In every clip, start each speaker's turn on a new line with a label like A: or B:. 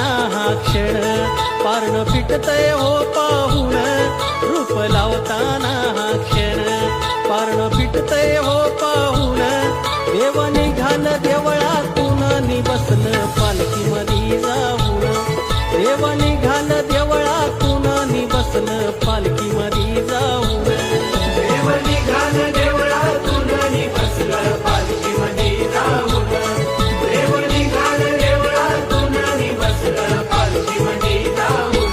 A: लावताना हा क्षण पारण फिटतय हो पाहून रूप लावताना हा क्षण पारण फिटतय हो पाहून देव निघाल देवळातून निबसन पालखीमध्ये जाऊन देव निघाल देवळातून निबसन पालखीमध्ये जाऊन देव निघाल देवळातून निबसन पालखीमध्ये जाऊन देव निघाल देवळातून निबसन पालखीमध्ये जाऊन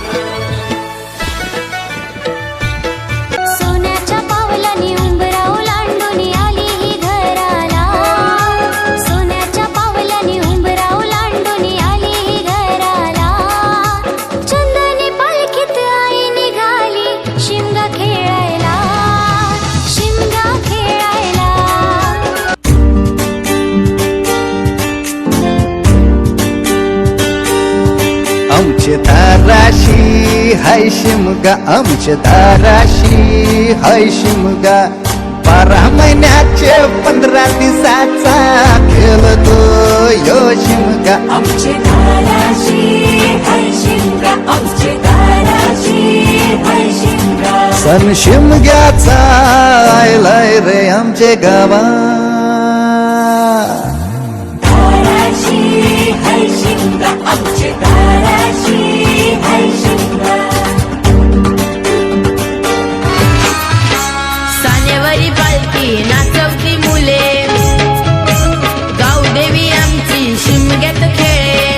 B: सोन्याच्या पावलांनी उंबराव लांडून आली ही घराला सोन्याच्या पावलांनी उंबराव लांडून आली ही घराला चंदनी पालखीत आई निघाली शिमगा खेळायला शिमगा खेळायला
C: आमचे दाराशी हाय शिमगा आमचे दाराशी हाय शिमगा 12 महिन्याचे 15 दिवसाचा खेळतो यो शिमगा
B: आमचे दाराशी हाय शिमगा आमचे दाराशी हाय शिमगा
C: सण शिमग्याचा आयलाय रे आमचे गावा
B: दाराशी हाय शिमगा आमचे दाराशी हाय शिमगा
D: सानेवरी पालखी नाचवती मुले गावदेवी आमची शिमग्यात खेळे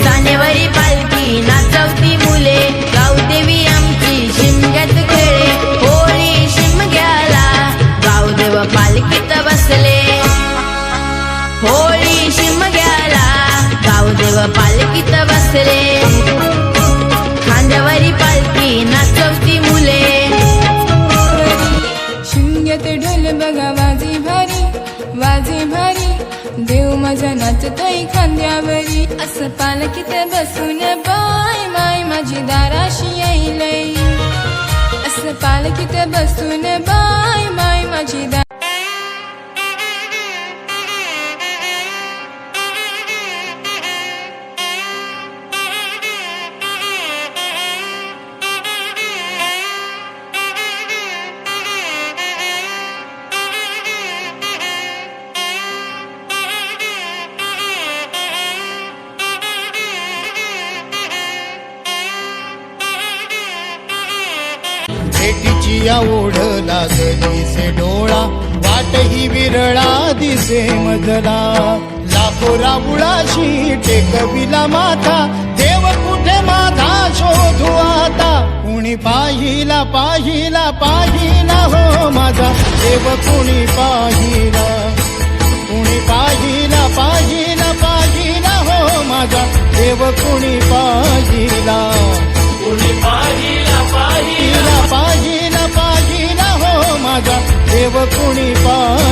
D: सानेवरी पालखी नाचवती मुले गावदेवी आमची शिमग्यात खेळे होळी शिमग्याला गावदेव पालखीत बसले होळी शिमग्याला गावदेव पालखीत बसले खांद्यावरी पालखी नाचवती मुले
E: शिमग्यात ढोल बघा वाजे भारी देव माझा नाचतोय खांद्यावरी असं पालखीत बसून बाय माय माझी दाराशी येईलय असं पालखीत बसून बाय माय माझी
F: भेटीची या ओढ लागली से डोळा वाट ही विरळा दिसे मजला लाखो राबुळाशी टेकविला माथा देव कुठे माझा शोधू आता कुणी पाहिला पाहिला पाहिला हो माझा देव कुणी पाहिला कुणी पाहिला पाहिला पाहिला हो माझा देव कुणी पाहिला कुणी पाहिला पाहिला पाहिला पाहिला हो माझा देव कुणी पाहिला